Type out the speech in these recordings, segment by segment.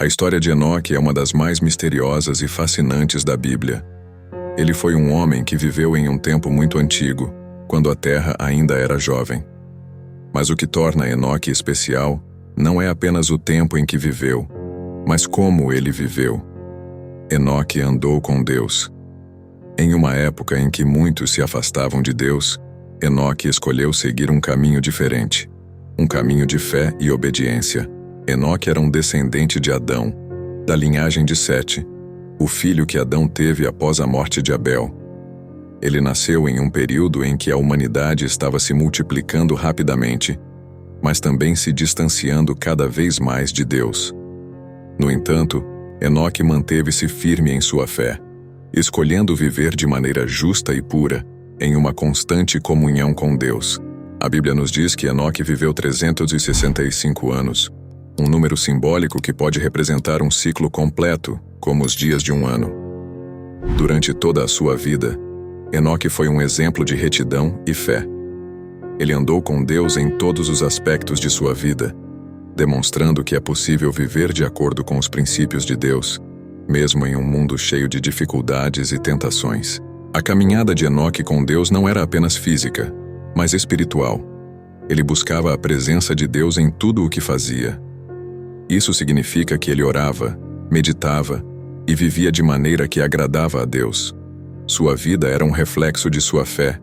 A história de Enoque é uma das mais misteriosas e fascinantes da Bíblia. Ele foi um homem que viveu em um tempo muito antigo, quando a Terra ainda era jovem. Mas o que torna Enoque especial não é apenas o tempo em que viveu, mas como ele viveu. Enoque andou com Deus. Em uma época em que muitos se afastavam de Deus, Enoque escolheu seguir um caminho diferente, um caminho de fé e obediência. Enoque era um descendente de Adão, da linhagem de Sete, o filho que Adão teve após a morte de Abel. Ele nasceu em um período em que a humanidade estava se multiplicando rapidamente, mas também se distanciando cada vez mais de Deus. No entanto, Enoque manteve-se firme em sua fé, escolhendo viver de maneira justa e pura, em uma constante comunhão com Deus. A Bíblia nos diz que Enoque viveu 365 anos, um número simbólico que pode representar um ciclo completo, como os dias de um ano. Durante toda a sua vida, Enoque foi um exemplo de retidão e fé. Ele andou com Deus em todos os aspectos de sua vida, demonstrando que é possível viver de acordo com os princípios de Deus, mesmo em um mundo cheio de dificuldades e tentações. A caminhada de Enoque com Deus não era apenas física, mas espiritual. Ele buscava a presença de Deus em tudo o que fazia. Isso significa que ele orava, meditava e vivia de maneira que agradava a Deus. Sua vida era um reflexo de sua fé,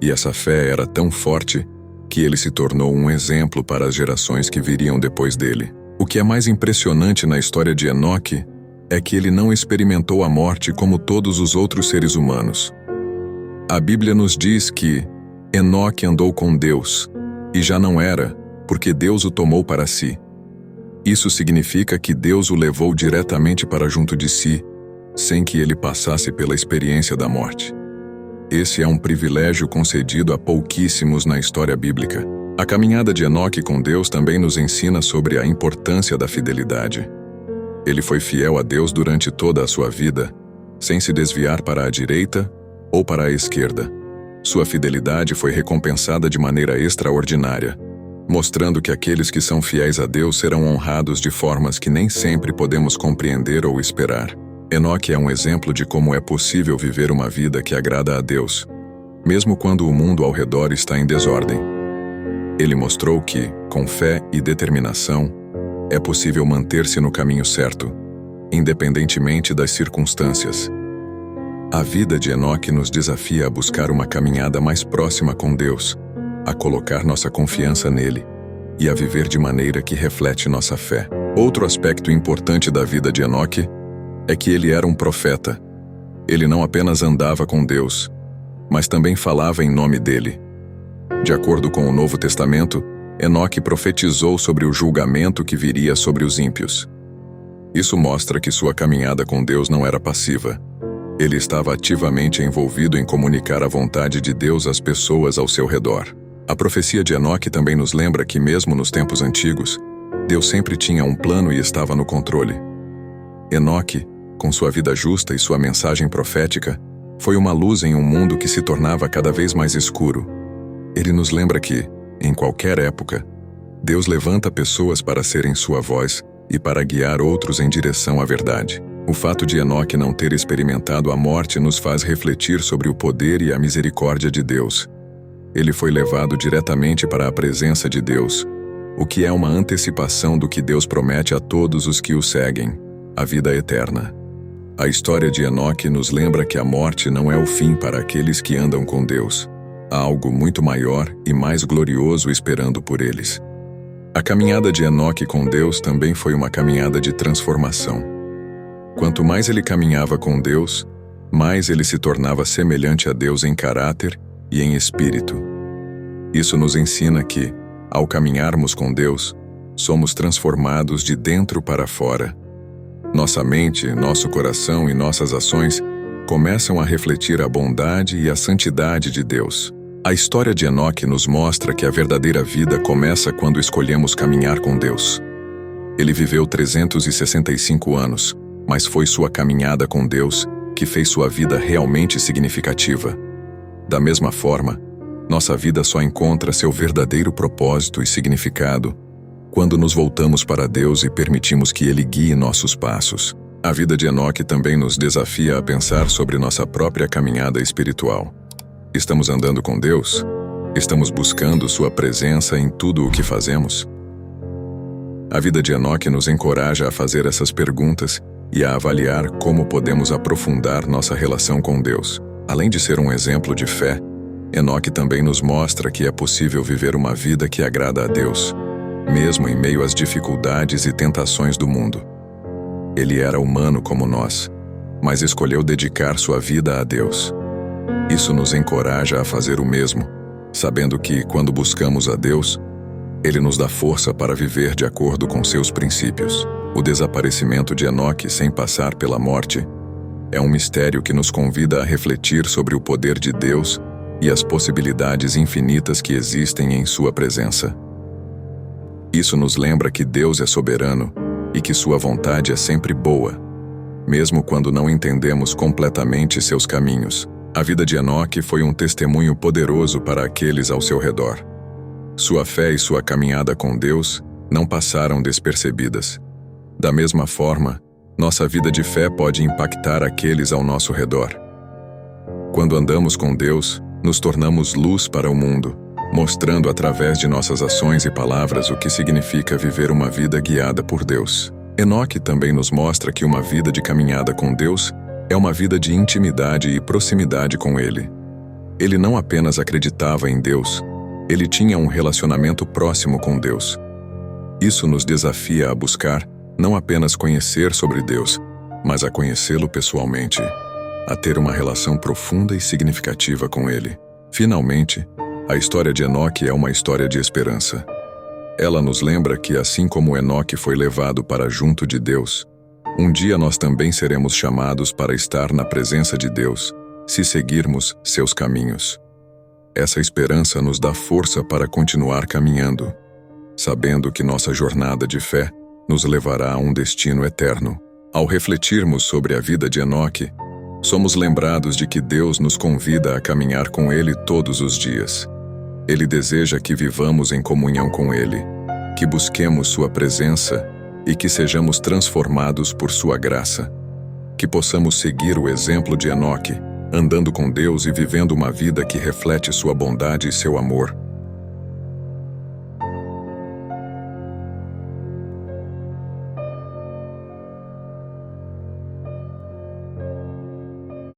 e essa fé era tão forte que ele se tornou um exemplo para as gerações que viriam depois dele. O que é mais impressionante na história de Enoque é que ele não experimentou a morte como todos os outros seres humanos. A Bíblia nos diz que Enoque andou com Deus, e já não era, porque Deus o tomou para si. Isso significa que Deus o levou diretamente para junto de si, sem que ele passasse pela experiência da morte. Esse é um privilégio concedido a pouquíssimos na história bíblica. A caminhada de Enoque com Deus também nos ensina sobre a importância da fidelidade. Ele foi fiel a Deus durante toda a sua vida, sem se desviar para a direita ou para a esquerda. Sua fidelidade foi recompensada de maneira extraordinária, mostrando que aqueles que são fiéis a Deus serão honrados de formas que nem sempre podemos compreender ou esperar. Enoque é um exemplo de como é possível viver uma vida que agrada a Deus, mesmo quando o mundo ao redor está em desordem. Ele mostrou que, com fé e determinação, é possível manter-se no caminho certo, independentemente das circunstâncias. A vida de Enoque nos desafia a buscar uma caminhada mais próxima com Deus, a colocar nossa confiança nele e a viver de maneira que reflete nossa fé. Outro aspecto importante da vida de Enoque é que ele era um profeta. Ele não apenas andava com Deus, mas também falava em nome dele. De acordo com o Novo Testamento, Enoque profetizou sobre o julgamento que viria sobre os ímpios. Isso mostra que sua caminhada com Deus não era passiva. Ele estava ativamente envolvido em comunicar a vontade de Deus às pessoas ao seu redor. A profecia de Enoque também nos lembra que, mesmo nos tempos antigos, Deus sempre tinha um plano e estava no controle. Enoque, com sua vida justa e sua mensagem profética, foi uma luz em um mundo que se tornava cada vez mais escuro. Ele nos lembra que, em qualquer época, Deus levanta pessoas para serem sua voz e para guiar outros em direção à verdade. O fato de Enoque não ter experimentado a morte nos faz refletir sobre o poder e a misericórdia de Deus. Ele foi levado diretamente para a presença de Deus, o que é uma antecipação do que Deus promete a todos os que o seguem, a vida eterna. A história de Enoque nos lembra que a morte não é o fim para aqueles que andam com Deus. Há algo muito maior e mais glorioso esperando por eles. A caminhada de Enoque com Deus também foi uma caminhada de transformação. Quanto mais ele caminhava com Deus, mais ele se tornava semelhante a Deus em caráter e em espírito. Isso nos ensina que, ao caminharmos com Deus, somos transformados de dentro para fora. Nossa mente, nosso coração e nossas ações começam a refletir a bondade e a santidade de Deus. A história de Enoque nos mostra que a verdadeira vida começa quando escolhemos caminhar com Deus. Ele viveu 365 anos, mas foi sua caminhada com Deus que fez sua vida realmente significativa. Da mesma forma, nossa vida só encontra seu verdadeiro propósito e significado quando nos voltamos para Deus e permitimos que Ele guie nossos passos. A vida de Enoque também nos desafia a pensar sobre nossa própria caminhada espiritual. Estamos andando com Deus? Estamos buscando Sua presença em tudo o que fazemos? A vida de Enoque nos encoraja a fazer essas perguntas e a avaliar como podemos aprofundar nossa relação com Deus. Além de ser um exemplo de fé, Enoque também nos mostra que é possível viver uma vida que agrada a Deus, mesmo em meio às dificuldades e tentações do mundo. Ele era humano como nós, mas escolheu dedicar sua vida a Deus. Isso nos encoraja a fazer o mesmo, sabendo que, quando buscamos a Deus, Ele nos dá força para viver de acordo com seus princípios. O desaparecimento de Enoque sem passar pela morte é um mistério que nos convida a refletir sobre o poder de Deus e as possibilidades infinitas que existem em Sua presença. Isso nos lembra que Deus é soberano e que Sua vontade é sempre boa, mesmo quando não entendemos completamente seus caminhos. A vida de Enoque foi um testemunho poderoso para aqueles ao seu redor. Sua fé e sua caminhada com Deus não passaram despercebidas. Da mesma forma, nossa vida de fé pode impactar aqueles ao nosso redor. Quando andamos com Deus, nos tornamos luz para o mundo, mostrando através de nossas ações e palavras o que significa viver uma vida guiada por Deus. Enoque também nos mostra que uma vida de caminhada com Deus é uma vida de intimidade e proximidade com Ele. Ele não apenas acreditava em Deus, ele tinha um relacionamento próximo com Deus. Isso nos desafia a buscar não apenas conhecer sobre Deus, mas a conhecê-lo pessoalmente, a ter uma relação profunda e significativa com Ele. Finalmente, a história de Enoque é uma história de esperança. Ela nos lembra que, assim como Enoque foi levado para junto de Deus, um dia nós também seremos chamados para estar na presença de Deus, se seguirmos seus caminhos. Essa esperança nos dá força para continuar caminhando, sabendo que nossa jornada de fé nos levará a um destino eterno. Ao refletirmos sobre a vida de Enoque, somos lembrados de que Deus nos convida a caminhar com Ele todos os dias. Ele deseja que vivamos em comunhão com Ele, que busquemos Sua presença e que sejamos transformados por Sua graça. Que possamos seguir o exemplo de Enoque, andando com Deus e vivendo uma vida que reflete Sua bondade e seu amor.